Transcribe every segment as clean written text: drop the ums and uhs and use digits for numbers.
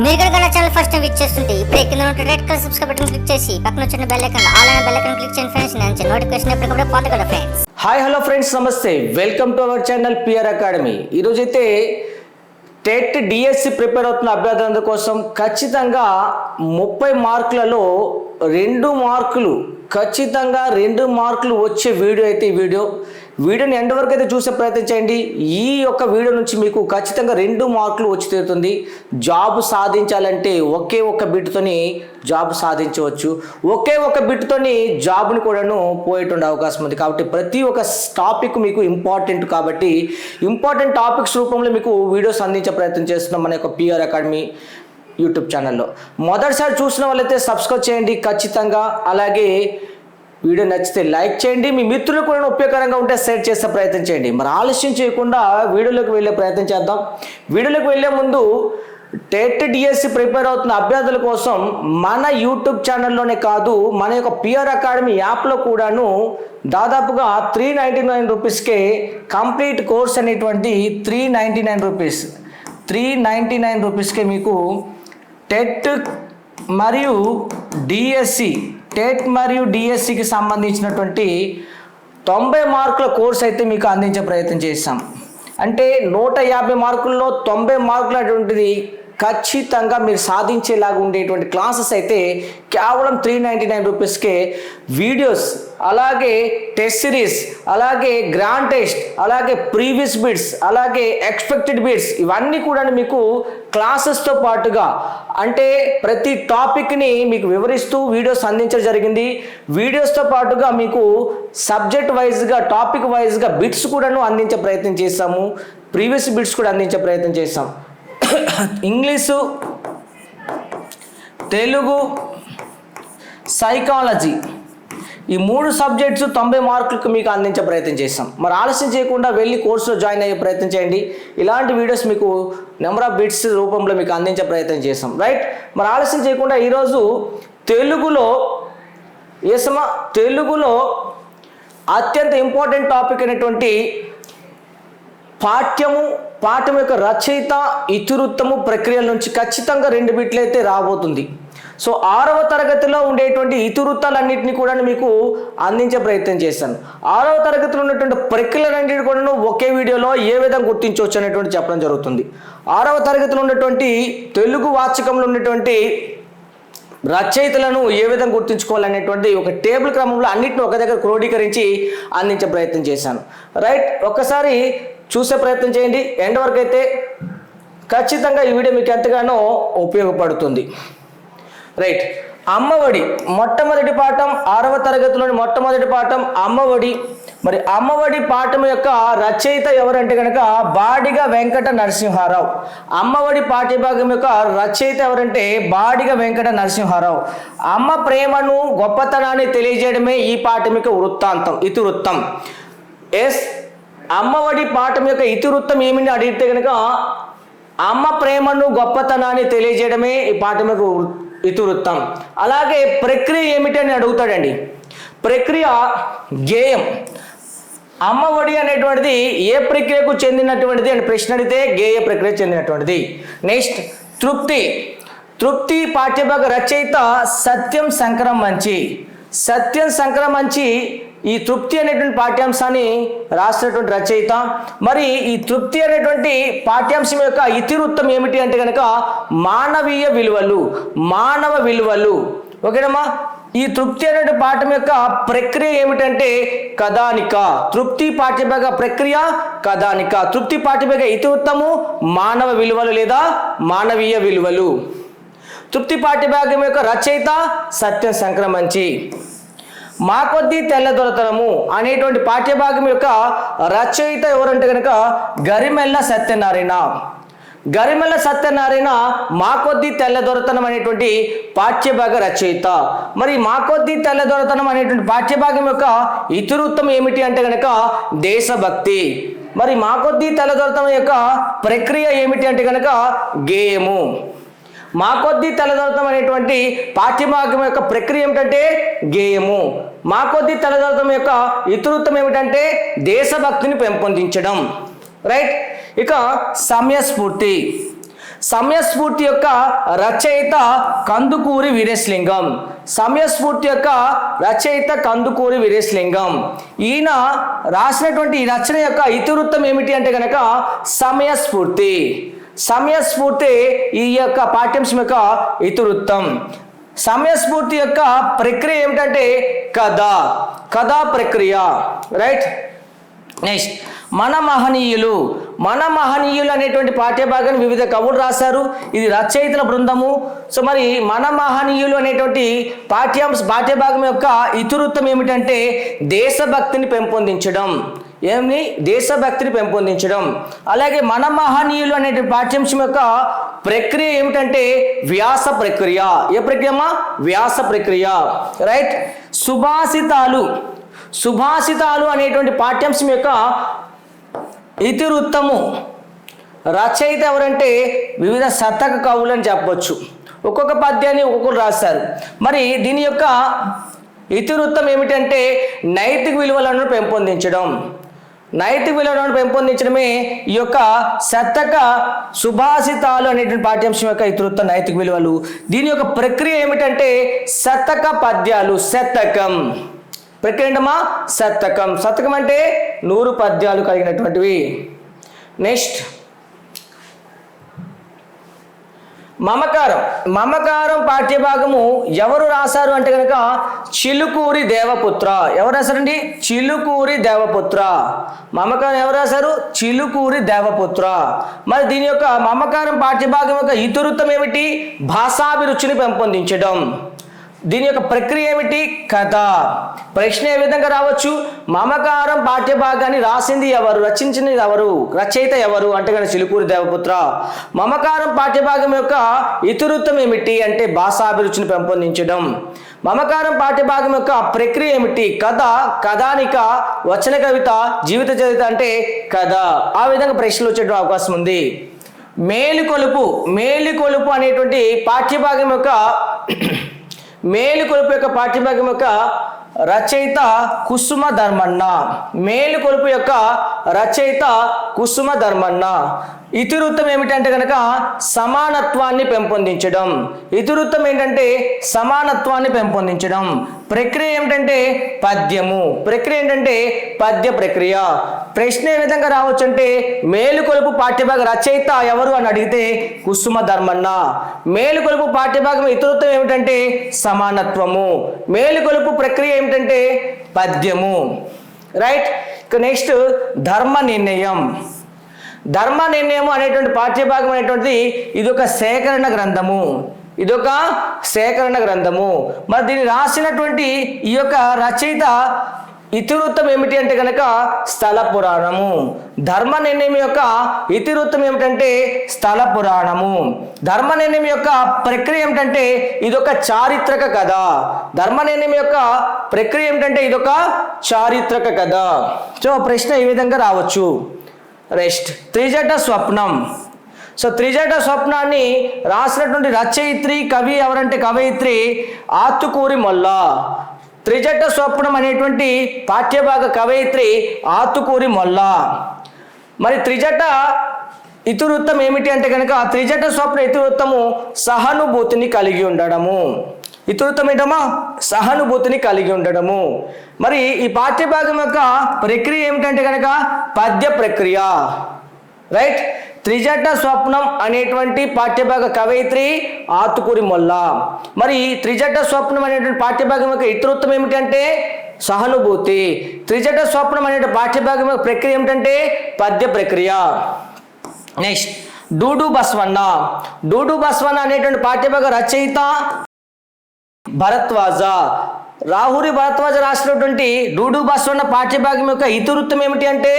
మీరు కనుక channel first time visit చేస్తుంటే ఇప్పుడు కింద ఉన్న red colour subscribe button click చేసి పక్కన వచ్చిన బెల్ ఐకాన్ ఆల్ అనే బెల్ ఐకాన్ క్లిక్ చేయండి ఫ్రెండ్స్. నేను నోటిఫికేషన్ ఎప్పటికప్పుడు పొందగలరు ఫ్రెండ్స్. హాయ్ హలో ఫ్రెండ్స్, నమస్తే, welcome to our channel PR academy. ఈరోజైతే టెట్ డిఎస్సి ప్రిపేర్ అవుతున్న అభ్యర్థుల కోసం ఖచ్చితంగా 30 మార్కులలో 2 మార్కులు ఖచ్చితంగా 2 మార్కులు వచ్చే వీడియో అయితే ఈ వీడియోని ఎండ్ వరకు అయితే చూసే ప్రయత్నం చేయండి. ఈ యొక్క వీడియో నుంచి మీకు ఖచ్చితంగా 2 మార్కులు వచ్చి తీరుతుంది. జాబ్ సాధించాలంటే ఒకే ఒక్క బిట్తోని జాబ్ సాధించవచ్చు, ఒకే ఒక్క బిట్తోని జాబ్ని కూడాను పోయేటువంటి అవకాశం ఉంది. కాబట్టి ప్రతి ఒక్క టాపిక్ మీకు ఇంపార్టెంట్, కాబట్టి ఇంపార్టెంట్ టాపిక్స్ రూపంలో మీకు వీడియోస్ అందించే ప్రయత్నం చేస్తున్నాం మన యొక్క పిఆర్ అకాడమీ యూట్యూబ్ ఛానల్లో. మొదటిసారి చూసిన వాళ్ళైతే సబ్స్క్రైబ్ చేయండి ఖచ్చితంగా. అలాగే వీడియో నచ్చితే లైక్ చేయండి, మీ మిత్రులు కూడా ఉపయోగకరంగా ఉంటే షేర్ చేసే ప్రయత్నం చేయండి. మరి ఆలస్యం చేయకుండా వీడియోలోకి వెళ్ళే ప్రయత్నం చేద్దాం. వీడియోలోకి వెళ్ళే ముందు టెట్ డిఎస్సి ప్రిపేర్ అవుతున్న అభ్యర్థుల కోసం మన యూట్యూబ్ ఛానల్లోనే కాదు, మన యొక్క పిఆర్ అకాడమీ యాప్లో కూడాను దాదాపుగా 399 రూపీస్కే కంప్లీట్ కోర్స్ అనేటువంటి 399 రూపీస్కే మీకు టెట్ మరియు డిఎస్సికి సంబంధించినటువంటి 90 మార్కుల కోర్స్ అయితే మీకు అందించే ప్రయత్నం చేస్తాం. అంటే 150 మార్కుల్లో 90 మార్కులు అటువంటిది ఖచ్చితంగా మీరు సాధించేలాగా ఉండేటువంటి క్లాసెస్ అయితే కేవలం 399 రూపీస్కే వీడియోస్, అలాగే టెస్ట్ సిరీస్, అలాగే గ్రాండ్ టెస్ట్, అలాగే ప్రీవియస్ బిట్స్, అలాగే ఎక్స్పెక్టెడ్ బిట్స్, ఇవన్నీ కూడా మీకు క్లాసెస్తో పాటుగా అంటే ప్రతి టాపిక్ని మీకు వివరిస్తూ వీడియోస్ అందించడం జరిగింది. వీడియోస్తో పాటుగా మీకు సబ్జెక్ట్ వైజ్గా, టాపిక్ వైజ్గా బిట్స్ కూడాను అందించే ప్రయత్నం చేస్తాము, ప్రీవియస్ బిట్స్ కూడా అందించే ప్రయత్నం చేస్తాం. ఇంగ్లీషు, తెలుగు, సైకాలజీ, ఈ 3 సబ్జెక్ట్స్ 90 మార్కులకు మీకు అందించే ప్రయత్నం చేస్తాం. మరి ఆలస్యం చేయకుండా వెళ్ళి కోర్సులో జాయిన్ అయ్యే ప్రయత్నం చేయండి. ఇలాంటి వీడియోస్ మీకు నెంబర్ ఆఫ్ బిట్స్ రూపంలో మీకు అందించే ప్రయత్నం చేస్తాం. రైట్, మరి ఆలస్యం చేయకుండా ఈరోజు తెలుగులో అత్యంత ఇంపార్టెంట్ టాపిక్ అయినటువంటి పాఠం యొక్క రచయిత, ఇతివృత్తము, ప్రక్రియల నుంచి ఖచ్చితంగా 2 బిట్లు అయితే రాబోతుంది. సో 6వ తరగతిలో ఉండేటువంటి ఇతివృత్తాలన్నింటినీ కూడా మీకు అందించే ప్రయత్నం చేశాను. 6వ తరగతిలో ఉన్నటువంటి ప్రక్రియలన్నింటినీ కూడా ఒకే వీడియోలో ఏ విధంగా గుర్తించవచ్చు అనేటువంటి చెప్పడం జరుగుతుంది. 6వ తరగతిలో ఉన్నటువంటి తెలుగు వాచకంలో ఉన్నటువంటి రచయితలను ఏ విధంగా గుర్తించుకోవాలనేటువంటి ఒక టేబుల్ క్రమంలో అన్నింటిని ఒక దగ్గర క్రోడీకరించి అందించే ప్రయత్నం చేశాను. రైట్, ఒక్కసారి చూసే ప్రయత్నం చేయండి. ఎండ్ వరకు అయితే ఖచ్చితంగా ఈ వీడియో మీకు ఎంతగానో ఉపయోగపడుతుంది. రైట్, అమ్మఒడి మొట్టమొదటి పాఠం, 6వ తరగతిలోని మొట్టమొదటి పాఠం అమ్మఒడి. మరి అమ్మఒడి పాఠం యొక్క రచయిత ఎవరంటే కనుక బాడిగ వెంకట నరసింహారావు. అమ్మఒడి పాఠ్యభాగం యొక్క రచయిత ఎవరంటే బాడిగ వెంకట నరసింహారావు. అమ్మ ప్రేమను, గొప్పతనాన్ని తెలియజేయడమే ఈ పాఠం యొక్క ఇతివృత్తం. అమ్మఒడి పాఠం యొక్క ఇతివృత్తం ఏమిటి అడిగితే కనుక అమ్మ ప్రేమను, గొప్పతనాన్ని తెలియజేయడమే ఈ పాఠం యొక్క ఇతివృత్తం. అలాగే ప్రక్రియ ఏమిటి అని అడుగుతాడండి. ప్రక్రియ గేయం. అమ్మఒడి అనేటువంటిది ఏ ప్రక్రియకు చెందినటువంటిది అని ప్రశ్న అడిగితే గేయ ప్రక్రియ చెందినటువంటిది. నెక్స్ట్ తృప్తి పాఠ్యభాగ రచయిత సత్యం సంక్రమంచి ఈ తృప్తి అనేటువంటి పాఠ్యాంశాన్ని రాసినటువంటి రచయిత. మరి ఈ తృప్తి అనేటువంటి పాఠ్యాంశం యొక్క ఇతివృత్తం ఏమిటి అంటే కనుక మానవ విలువలు. ఓకేనమ్మా, ఈ తృప్తి అనే పాఠం యొక్క ప్రక్రియ ఏమిటంటే కథానిక. తృప్తి పాఠ్యభాగ ప్రక్రియ కథానిక. తృప్తి పాఠ్యభాగ ఇతివృత్తము మానవ విలువలు లేదా మానవీయ విలువలు. తృప్తి పాఠ్యభాగం యొక్క రచయిత సత్యం సంక్రమంచి. మా కొద్ది తెల్లదొరతనము అనేటువంటి పాఠ్యభాగం యొక్క రచయిత ఎవరంటే కనుక గరిమెల్ల సత్యనారాయణ మా కొద్ది తెల్లదొరతనం అనేటువంటి పాఠ్యభాగ రచయిత. మరి మా కొద్ది తెల్లదొరతనం అనేటువంటి పాఠ్యభాగం యొక్క ఇతివృత్తం ఏమిటి అంటే కనుక దేశభక్తి. మరి మా కొద్ది తెల్లదొరతనం యొక్క ప్రక్రియ ఏమిటి అంటే కనుక గేయము. మా కొద్ది తెల్లదొరతం అనేటువంటి పాఠ్యభాగం యొక్క ప్రక్రియ ఏమిటంటే గేయము. మా కొద్ది తెల్లదొరతం యొక్క ఇతివృత్తం ఏమిటంటే దేశభక్తిని పెంపొందించడం. రైట్, ఇక సమయస్ఫూర్తి. సమయస్ఫూర్తి యొక్క రచయిత కందుకూరి వీరేశలింగం. సమయస్ఫూర్తి యొక్క రచయిత కందుకూరి వీరేశలింగం. ఈయన రాసినటువంటి ఈ రచన యొక్క ఇతివృత్తం ఏమిటి అంటే కనుక సమయస్ఫూర్తి. సమయస్ఫూర్తి ఈ యొక్క పాఠ్యాంశం యొక్క ఇతివృత్తం. సమయస్ఫూర్తి యొక్క ప్రక్రియ ఏమిటంటే కథా ప్రక్రియ. రైట్. నెక్స్ట్ మన మహనీయులు అనేటువంటి పాఠ్యభాగాన్ని వివిధ కవులు రాశారు. ఇది రచయితల బృందము. సో మరి మన మహనీయులు అనేటువంటి పాఠ్యభాగం యొక్క ఇతివృత్తం ఏమిటంటే దేశభక్తిని పెంపొందించడం. దేశభక్తిని పెంపొందించడం. అలాగే మన మహనీయులు అనేటువంటి పాఠ్యాంశం యొక్క ప్రక్రియ ఏమిటంటే వ్యాస ప్రక్రియ. ఏ ప్రక్రియమా? వ్యాస ప్రక్రియ. రైట్. సుభాషితాలు అనేటువంటి పాఠ్యాంశం యొక్క ఇతివృత్తము రచయిత ఎవరంటే వివిధ శతక కవులు అని చెప్పొచ్చు. ఒక్కొక్క పద్యాన్ని ఒక్కొక్కరు రాశారు. మరి దీని యొక్క ఇతివృత్తం ఏమిటంటే నైతిక విలువలను పెంపొందించడం. నైతిక విలువలను పెంపొందించడమే ఈ యొక్క శతక సుభాషితాలు అనేటువంటి పాఠ్యాంశం యొక్క ఇతివృత్తం, నైతిక విలువలు. దీని యొక్క ప్రక్రియ ఏమిటంటే శతక పద్యాలు. శతకం ప్రక్రియ ఏంటమ్మా? శతకం. శతకం అంటే 100 పద్యాలు కలిగినటువంటివి. నెక్స్ట్ మమకారం పాఠ్యభాగము ఎవరు రాశారు అంటే కనుక చిలుకూరి దేవపుత్ర. ఎవరు రాశారండి? చిలుకూరి దేవపుత్ర. మమకారం ఎవరు రాశారు? చిలుకూరి దేవపుత్ర. మరి దీని యొక్క మమకారం పాఠ్యభాగం యొక్క ఇతివృత్తం ఏమిటి? భాషాభిరుచిని పెంపొందించడం. దీని యొక్క ప్రక్రియ ఏమిటి? కథ. ప్రశ్న ఏ విధంగా రావచ్చు? మమకారం పాఠ్యభాగాన్ని రాసింది ఎవరు? రచించింది ఎవరు? రచయిత ఎవరు అంటే కనుక చిలుకూరి దేవపుత్ర. మమకారం పాఠ్యభాగం యొక్క ఇతివృత్తం ఏమిటి అంటే భాషాభిరుచిని పెంపొందించడం. మమకారం పాఠ్యభాగం యొక్క ప్రక్రియ ఏమిటి? కథ, కథానిక, వచన కవిత, జీవిత చరిత్ర అంటే కథ. ఆ విధంగా ప్రశ్నలు వచ్చే అవకాశం ఉంది. మేలుకొలుపు అనేటువంటి పాఠ్యభాగం యొక్క మేలుకొలుపు యొక్క పాఠ్యభాగం యొక్క రచయిత కుసుమ ధర్మన్న. మేలుకొలుపు యొక్క రచయిత కుసుమ ధర్మన్న. ఇతివృత్తం ఏమిటంటే కనుక సమానత్వాన్ని పెంపొందించడం. ఇతివృత్తం ఏంటంటే సమానత్వాన్ని పెంపొందించడం. ప్రక్రియ ఏమిటంటే పద్యము. ప్రక్రియ ఏంటంటే పద్య ప్రక్రియ. ప్రశ్న ఏ విధంగా రావచ్చు అంటే మేలుకొలుపు పాఠ్యభాగ రచయిత ఎవరు అని అడిగితే కుసుమ ధర్మన్న. మేలుకొలుపు పాఠ్యభాగం ఇతివృత్తం ఏమిటంటే సమానత్వము. మేలుకొలుపు ప్రక్రియ ఏమిటంటే పద్యము. రైట్. ఇక నెక్స్ట్ ధర్మ నిర్ణయం అనేటువంటి పాఠ్యభాగం అనేటువంటిది ఇది ఒక సేకరణ గ్రంథము. మరి దీన్ని రాసినటువంటి ఈ యొక్క రచయిత ఇతివృత్తం ఏమిటి అంటే కనుక స్థల పురాణము. ధర్మ నిర్ణయం యొక్క ఇతివృత్తం ఏమిటంటే స్థల పురాణము. ధర్మ నిర్ణయం యొక్క ప్రక్రియ ఏమిటంటే ఇదొక చారిత్రక కథ. ధర్మ నిర్ణయం యొక్క ప్రక్రియ ఏమిటంటే ఇదొక చారిత్రక కథ. సో ప్రశ్న ఈ విధంగా రావచ్చు. రెస్ట్. త్రిజట స్వప్నం. సో త్రిజట స్వప్నాన్ని రాసినటువంటి రచయిత్రి కవి ఎవరంటే కవయిత్రి ఆతుకూరి మొల్ల. త్రిజట స్వప్నం అనేటువంటి పాఠ్యభాగ కవయిత్రి ఆతుకూరి మొల్ల. మరి త్రిజట ఇతివృత్తం ఏమిటి అంటే కనుక త్రిజట స్వప్న ఇతివృత్తము సహానుభూతిని కలిగి ఉండడము. ఇతివృత్తం ఏంటమ్మా? సహానుభూతిని కలిగి ఉండడము. మరి ఈ పాఠ్యభాగం యొక్క ప్రక్రియ ఏమిటంటే కనుక పద్య ప్రక్రియ. రైట్. త్రిజట స్వప్నం అనేటువంటి పాఠ్యభాగ కవయిత్రి ఆతుకూరి మొల్ల. మరి త్రిజట స్వప్నం అనేటువంటి పాఠ్యభాగం యొక్క ఇతివృత్తం ఏమిటంటే సహానుభూతి. త్రిజట స్వప్నం అనే పాఠ్యభాగం యొక్క ప్రక్రియ ఏమిటంటే పద్య ప్రక్రియ. నెక్స్ట్ డూడు బస్వన్న అనేటువంటి పాఠ్యభాగ రచయిత భరద్వాజ. రాహురి భరద్వాజ రాసినటువంటి డూడు బస్వన్న పాఠ్యభాగం యొక్క ఇతివృత్తం ఏమిటి అంటే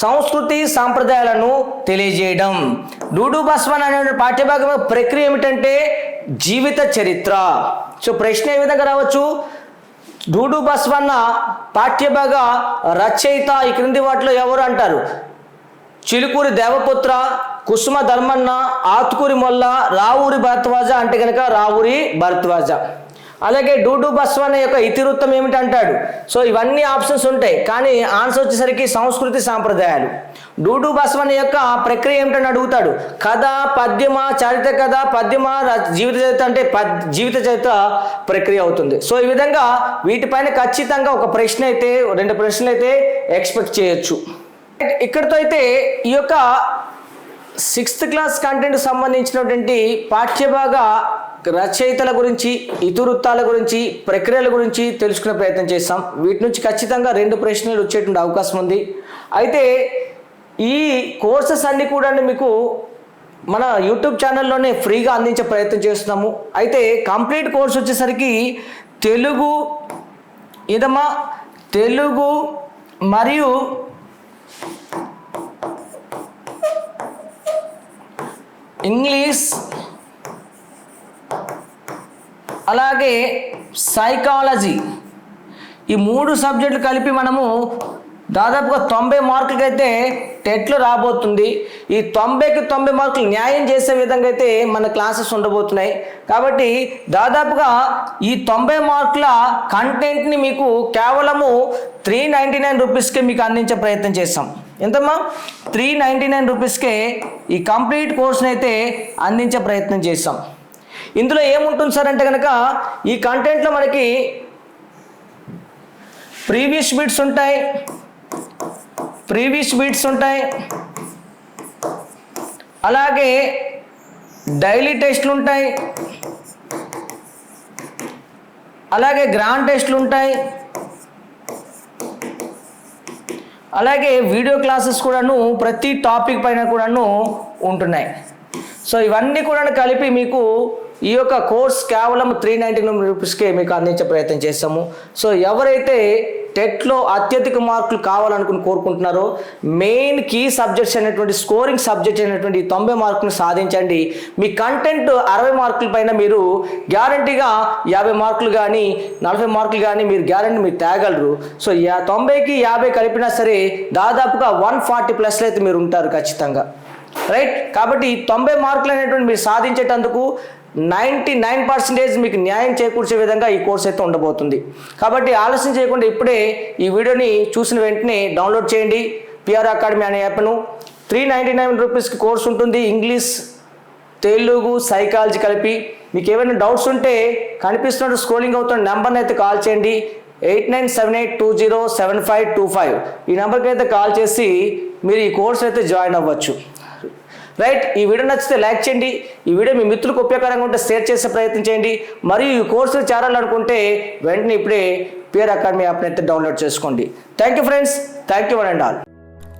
సంస్కృతి సాంప్రదాయాలను తెలియజేయడం. డూడు బస్వన్న అనే పాఠ్యభాగం యొక్క ప్రక్రియ ఏమిటంటే జీవిత చరిత్ర. సో ప్రశ్న ఏ విధంగా రావచ్చు? డూడు బస్వన్న పాఠ్యభాగ రచయిత ఈ క్రింది వాటిలో ఎవరు అంటారు? చిలుకూరి దేవపుత్ర, కుసుమ ధర్మన్న, ఆతుకూరి మొల్ల, రావూరి భరద్వాజ అంటే కనుక రావూరి భరద్వాజ. అలాగే డూడు బస్వన్న యొక్క ఇతివృత్తం ఏమిటి అంటాడు. సో ఇవన్నీ ఆప్షన్స్ ఉంటాయి, కానీ ఆన్సర్ వచ్చేసరికి సంస్కృతి సాంప్రదాయాలు. డూడు బస్వన్న యొక్క ప్రక్రియ ఏమిటని అడుగుతాడు. కథ, పద్యమా, చారిత్ర కథ, పద్యమా, జీవిత చరిత్ర అంటే జీవిత చరిత్ర ప్రక్రియ అవుతుంది. సో ఈ విధంగా వీటిపైన ఖచ్చితంగా ఒక ప్రశ్న అయితే 2 ప్రశ్నలు అయితే ఎక్స్పెక్ట్ చేయొచ్చు. ఇక్కడితో అయితే ఈ యొక్క 6th క్లాస్ కంటెంట్ సంబంధించినటువంటి పాఠ్యభాగ రచయితల గురించి, ఇతివృత్తాల గురించి, ప్రక్రియల గురించి తెలుసుకునే ప్రయత్నం చేస్తాం. వీటి నుంచి ఖచ్చితంగా 2 ప్రశ్నలు వచ్చేటువంటి అవకాశం ఉంది. అయితే ఈ కోర్సెస్ అన్నీ కూడా మీకు మన యూట్యూబ్ ఛానల్లోనే ఫ్రీగా అందించే ప్రయత్నం చేస్తున్నాము. అయితే కంప్లీట్ కోర్స్ వచ్చేసరికి తెలుగు మరియు ఇంగ్లీష్ అలాగే సైకాలజీ ఈ 3 సబ్జెక్టులు కలిపి మనము దాదాపుగా 90 మార్కులకి అయితే టెట్లో రాబోతుంది. ఈ 90కి 90 మార్కులు న్యాయం చేసే విధంగా అయితే మన క్లాసెస్ ఉండబోతున్నాయి. కాబట్టి దాదాపుగా ఈ 90 మార్కుల కంటెంట్ని మీకు కేవలము 399 రూపీస్కే మీకు అందించే ప్రయత్నం చేస్తాం. ఎంతమ్మా? 399 రూపీస్కే ఈ కంప్లీట్ కోర్స్ని అయితే అందించే ప్రయత్నం చేస్తాం. ఇందులో ఏముంటుంది సార్ అంటే కనుక ఈ కంటెంట్లో మనకి ప్రీవియస్ బిట్స్ ఉంటాయి, అలాగే డైలీ టెస్ట్లు ఉంటాయి, అలాగే గ్రాండ్ టెస్ట్లు ఉంటాయి, అలాగే వీడియో క్లాసెస్ కూడాను ప్రతి టాపిక్ పైన కూడాను ఉంటున్నాయి. సో ఇవన్నీ కూడా కలిపి మీకు ఈ యొక్క కోర్స్ కేవలం 399 రూపీస్కే మీకు అందించే ప్రయత్నం చేస్తాము. సో ఎవరైతే టెట్లో అత్యధిక మార్కులు కోరుకుంటున్నారో మెయిన్ కీ సబ్జెక్ట్స్ అయినటువంటి స్కోరింగ్ సబ్జెక్ట్స్ అయినటువంటి 90 మార్కులు సాధించండి. మీ కంటెంట్ 60 మార్కుల పైన మీరు గ్యారంటీగా 50 మార్కులు కానీ 40 మార్కులు కానీ మీరు తేగలరు. సో 90కి 50 కలిపినా సరే దాదాపుగా 140+ అయితే మీరు ఉంటారు ఖచ్చితంగా, రైట్. కాబట్టి 90 మార్కులు అనేటువంటి మీరు సాధించేటందుకు 99% మీకు న్యాయం చేకూర్చే విధంగా ఈ కోర్స్ అయితే ఉండబోతుంది. కాబట్టి ఆలస్యం చేయకుండా ఇప్పుడే ఈ వీడియోని చూసిన వెంటనే డౌన్లోడ్ చేయండి పిఆర్ అకాడమీ అనే యాప్ను. 399 రూపీస్కి కోర్స్ ఉంటుంది. ఇంగ్లీష్, తెలుగు, సైకాలజీ కలిపి. మీకు ఏమైనా డౌట్స్ ఉంటే కనిపిస్తున్నట్టు స్క్రోలింగ్ అవుతున్న నెంబర్ని అయితే కాల్ చేయండి. 8978207525 ఈ నెంబర్కి అయితే కాల్ చేసి మీరు ఈ కోర్స్ అయితే జాయిన్ అవ్వచ్చు, రైట్. ఈ వీడియో నచ్చితే లైక్ చేయండి. ఈ వీడియో మీ మిత్రులకు ఉపయోగకరంగా ఉంటే షేర్ చేసే ప్రయత్నం చేయండి. మరియు ఈ కోర్సులు చేరాలనుకుంటే వెంటనే ఇప్పుడే పిఆర్ అకాడమీ యాప్ని అయితే డౌన్లోడ్ చేసుకోండి. Thank you friends, thank you one and all.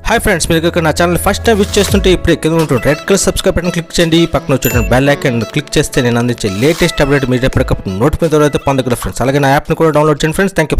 Hi friends, మీరు ఇక్కడ నా ఛానల్ ఫస్ట్ టైం విజిట్ చేస్తుంటే ఇప్పుడే కింద ఉంటుంది red colour subscribe button click చేయండి. పక్కన వచ్చేటువంటి బెల్ ఐకాన్ క్లిక్ చేస్తే నేను అందించే లేటెస్ట్ అప్డేట్ మీరు ఎప్పటికప్పుడు నోటిఫికేషన్ ద్వారా అయితే పొందగలరు ఫ్రెండ్స్. అలాగే నా యాప్ని కూడా డౌన్లోడ్ చేయండి ఫ్రెండ్స్. Thank you.